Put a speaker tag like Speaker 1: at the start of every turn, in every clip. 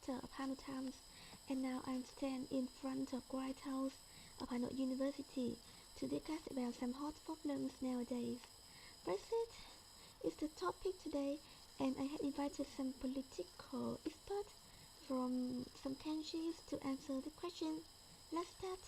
Speaker 1: Minister of Hanoi Times, and now I stand in front of White House of Hanoi University to discuss about some hot problems nowadays. Brexit is the topic today, and I have invited some political experts from some countries to answer the question. Let's start.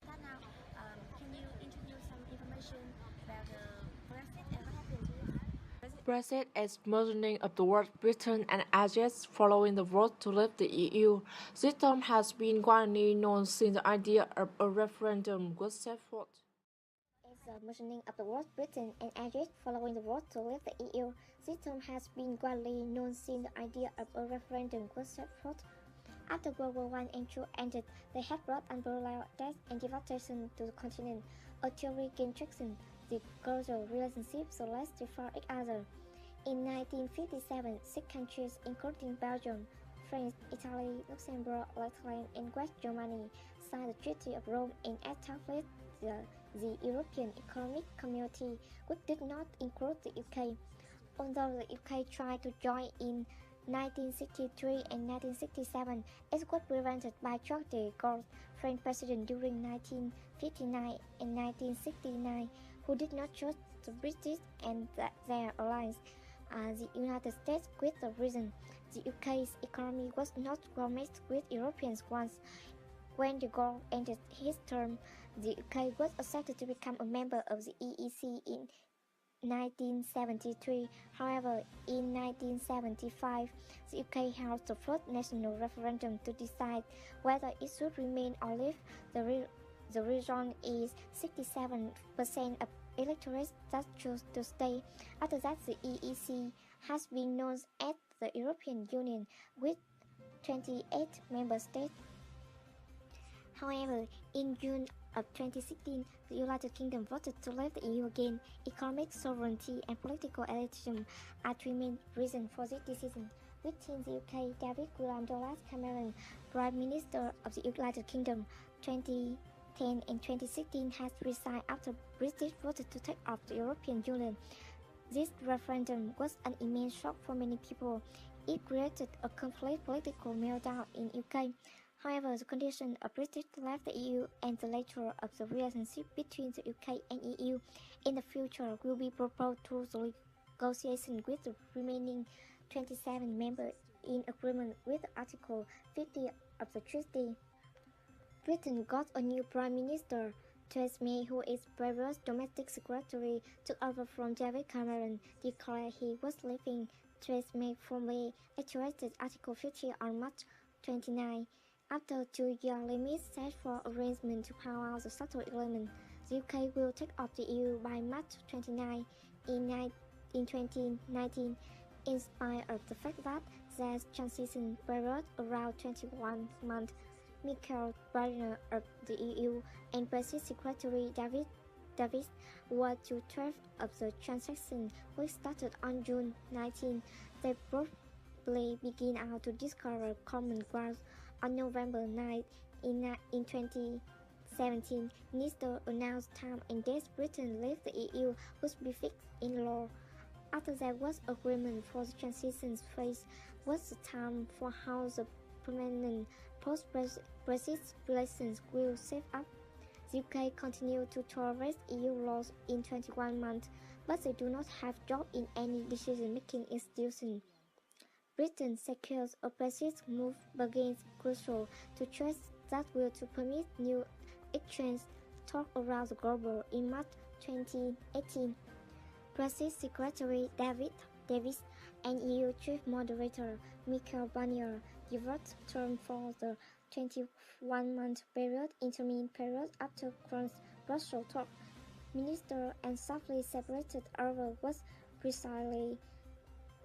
Speaker 2: Now, can you introduce some information about the Brexit and what happened to it?
Speaker 3: Brexit is merging of the word Britain and Ajax following the vote to leave the EU. This term has been widely known since the idea of a referendum was set forth.
Speaker 2: As the mentioning of the word Britain and Ajax following the vote to leave the EU, this term has been widely known since the idea of a referendum was set forth. After World War I and II ended, they had brought unparalleled death and devastation to the continent. A theory gained traction: the closer relationships so less for each other. In 1957, six countries, including Belgium, France, Italy, Luxembourg, Netherlands, and West Germany, signed the Treaty of Rome and established the European Economic Community, which did not include the UK. Although the UK tried to join in 1963 and 1967, it was prevented by Charles de Gaulle, French president during 1959 and 1969, who did not trust the British and their allies, the United States, with the reason the UK's economy was not well matched with European ones. When de Gaulle ended his term, the UK was accepted to become a member of the EEC in 1973. However, in 1975, the UK held the first national referendum to decide whether it should remain or leave. The result is 67% of electorates that chose to stay. After that, the EEC has been known as the European Union, with 28 member states. However, in June of 2016, the United Kingdom voted to leave the EU again. Economic sovereignty and political elitism are three main reasons for this decision. Within the UK, David Cameron, Prime Minister of the United Kingdom, 2010 and 2016, has resigned after British voted to take off the European Union. This referendum was an immense shock for many people. It created a complete political meltdown in UK. However, the condition of British to leave the EU and the nature of the relationship between the UK and EU in the future will be proposed through the negotiation with the remaining 27 members in agreement with Article 50 of the treaty. Britain got a new Prime Minister. Theresa May, who is previous domestic secretary, took over from David Cameron, declared he was leaving. Theresa May formally activated Article 50 on March 29. After a two-year limit set for arrangement to power out the Saturday element, the UK will take off the EU by March 29 in 2019, in spite of the fact that there's transition period around 21 months. Michael Barnier of the EU and Brexit Secretary David Davis were two-thirds of the transaction, which started on June 19. They probably begin out to discover common ground. On November 9 in 2017, Minister announced time and dates Britain leave the EU would be fixed in law. After there was agreement for the transition phase, was the time for how the permanent post-Brexit relations will shape up. The UK continued to tolerate EU laws in 21 months, but they do not have job in any decision-making institution. Britain secures a Brexit move begins crucial to trust that will to permit new exchange talk around the globe. In March 2018, Brexit Secretary David Davis and EU Chief Moderator Michael Barnier devoted term for the 21-month period, interim period after Brussels talk. Minister and softly separated over was precisely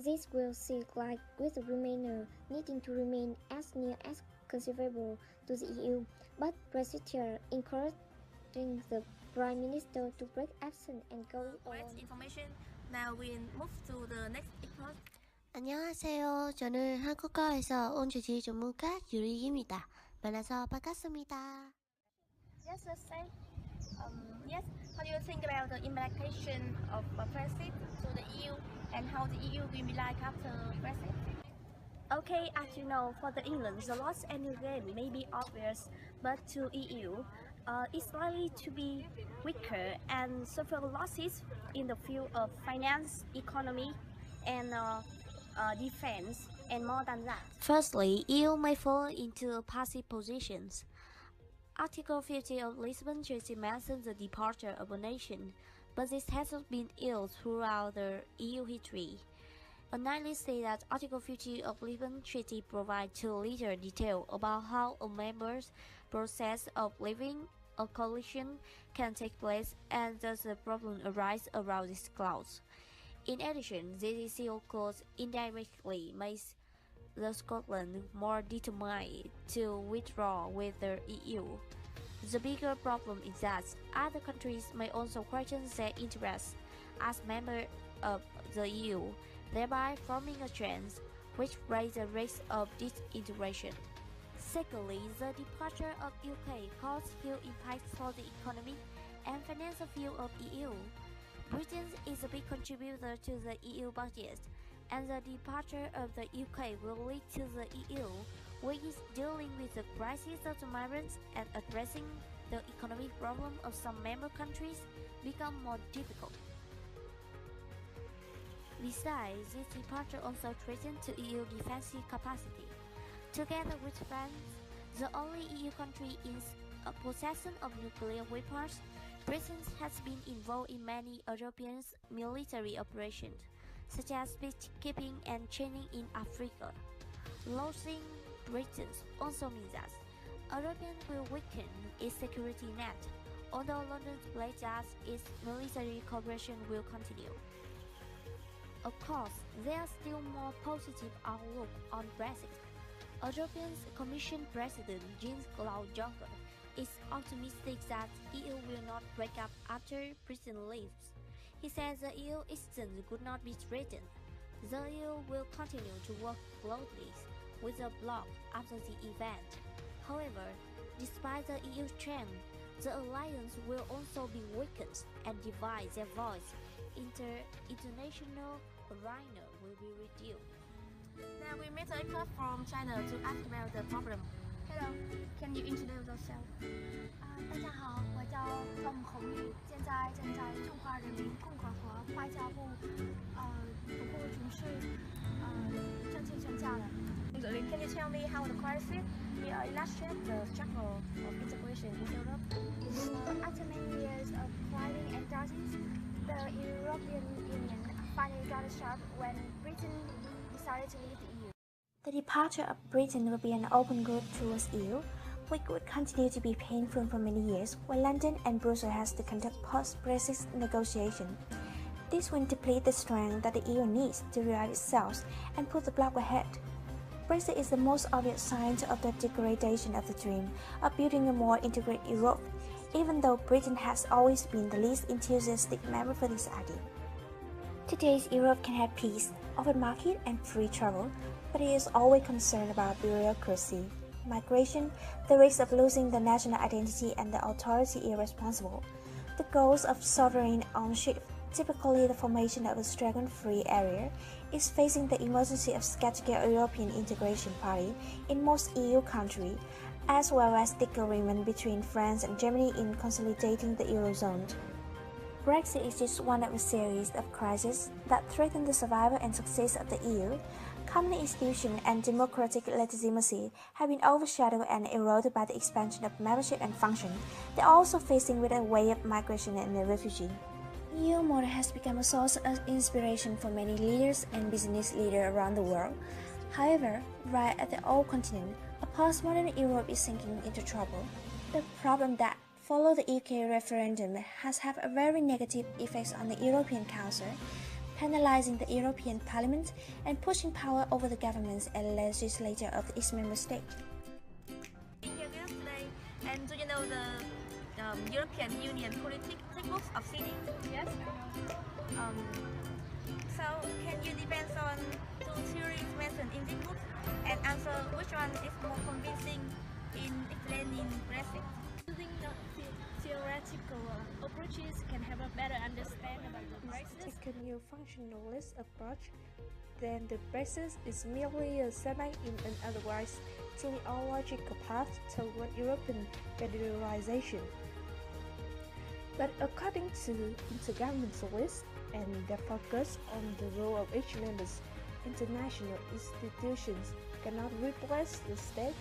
Speaker 2: this will seek like with the remainder needing to remain as near as conceivable to the EU, but Brexiteer encouraging the Prime Minister to break absence and go alone.
Speaker 4: Information. Now we move to the next episode.
Speaker 5: 안녕하세요. 저는 한국어에서 온 주지 전문가 유리입니다. 만나서 반갑습니다.
Speaker 4: Yes, let's say. Yes. How do you think about the implementation of Brexit to the EU and how the EU will be like after Brexit? Okay, as you know, for the England, the loss and the gain may be obvious, but to EU, it's likely to be weaker and suffer losses in the field of finance, economy, and defense, and more than that.
Speaker 5: Firstly, EU may fall into passive positions. Article 50 of Lisbon Treaty mentions the departure of a nation, but this hasn't been used throughout the EU history. Analysts say that Article 50 of Lisbon Treaty provides too little detail about how a member's process of leaving a coalition can take place, and thus a problem arises around this clause. In addition, this issue could indirectly make the Scotland more determined to withdraw with the EU. The bigger problem is that other countries may also question their interests as members of the EU, thereby forming a trend which raises the risk of disintegration. Secondly, the departure of UK caused huge impacts for the economic and financial field of EU. Britain is a big contributor to the EU budget, and the departure of the UK will lead to the EU, which is dealing with the crisis of the migrants and addressing the economic problem of some member countries, become more difficult. Besides, this departure also threatens to EU defensive capacity. Together with France, the only EU country in possession of nuclear weapons, Britain has been involved in many European military operations, such as peacekeeping and training in Africa. Losing Britain also means that Europe will weaken its security net, although London believes that its military cooperation will continue. Of course, there is still more positive outlook on Brexit. European Commission President Jean-Claude Juncker is optimistic that EU will not break up after Britain leaves. He says the EU existence could not be threatened. The EU will continue to work closely with the bloc after the event. However, despite the EU strength, the alliance will also be weakened and divide their voice. International arena will be reduced.
Speaker 4: Now we met a expert from China to ask about the problem. Hello, can you introduce yourself?
Speaker 6: 大家好，我叫赵木红玉，现在正在中华人民共和国外交部服务从事政治请假的。
Speaker 4: Can you tell me how the crisis will illustrate the struggle of integration in Europe?
Speaker 6: After many years of fighting and dozens, the European Union finally got a shot when Britain decided to leave the EU. The departure of Britain will be an open road towards EU, which would continue to be painful for many years, while London and Brussels has to conduct post-Brexit negotiations. This will deplete the strength that the EU needs to realize itself and put the bloc ahead. Brexit is the most obvious sign of the degradation of the dream of building a more integrated Europe, even though Britain has always been the least enthusiastic member for this idea. Today's Europe can have peace, open market, and free travel, but it is always concerned about bureaucracy, migration, the risk of losing the national identity, and the authority irresponsible. The goals of sovereign ownership, typically the formation of a dragon-free area, is facing the emergency of scattered European integration party in most EU countries, as well as disagreement between France and Germany in consolidating the Eurozone. Brexit is just one of a series of crises that threaten the survival and success of the EU. Common institutions and democratic legitimacy have been overshadowed and eroded by the expansion of membership and function. They are also facing with a wave of migration and refugee. The EU model has become a source of inspiration for many leaders and business leaders around the world. However, right at the old continent, a postmodern Europe is sinking into trouble. The problem that followed the UK referendum has had a very negative effect on the European Council, penalizing the European Parliament and pushing power over the governments and legislature of its member states.
Speaker 4: In your views today, and do you know the European Union textbooks of city? Yes. So can you depend on two theories mentioned in this book and answer which one is more convincing in explaining Brexit?
Speaker 7: Using theoretical approaches can have a better understanding about the Brexit.
Speaker 8: Taking a functionalist approach, then the Brexit is merely a setback in an otherwise teleological path toward European federalization. But according to intergovernmentalists and their focus on the role of each member's international institutions cannot replace the state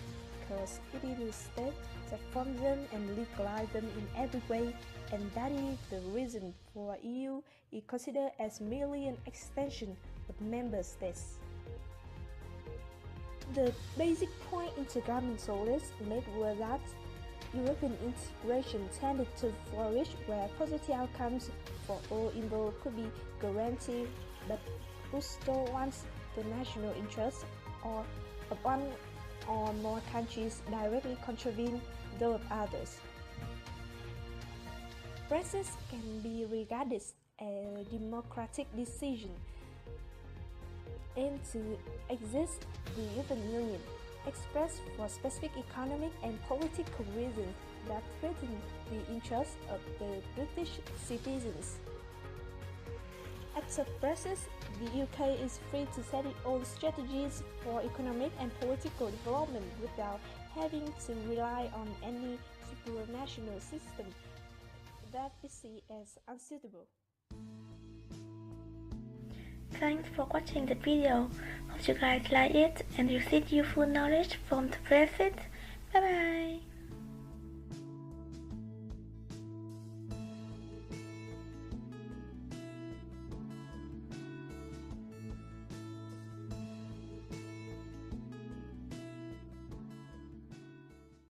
Speaker 8: because it is the state that forms them and legalize them in every way, and that is the reason for EU is considered as merely an extension of member states. The basic point intergovernmentalists made was that European integration tended to flourish where positive outcomes for all involved could be guaranteed, but also once the national interests or of one or more countries directly contravene those of others. Brexit can be regarded as a democratic decision aimed to exist the European Union, expressed for specific economic and political reasons that threaten the interests of the British citizens. After Brexit, the UK is free to set its own strategies for economic and political development without having to rely on any supranational system that it sees as unsuitable.
Speaker 1: Thanks for watching the video. Hope you guys like it and received useful knowledge from the Brexit. Bye bye.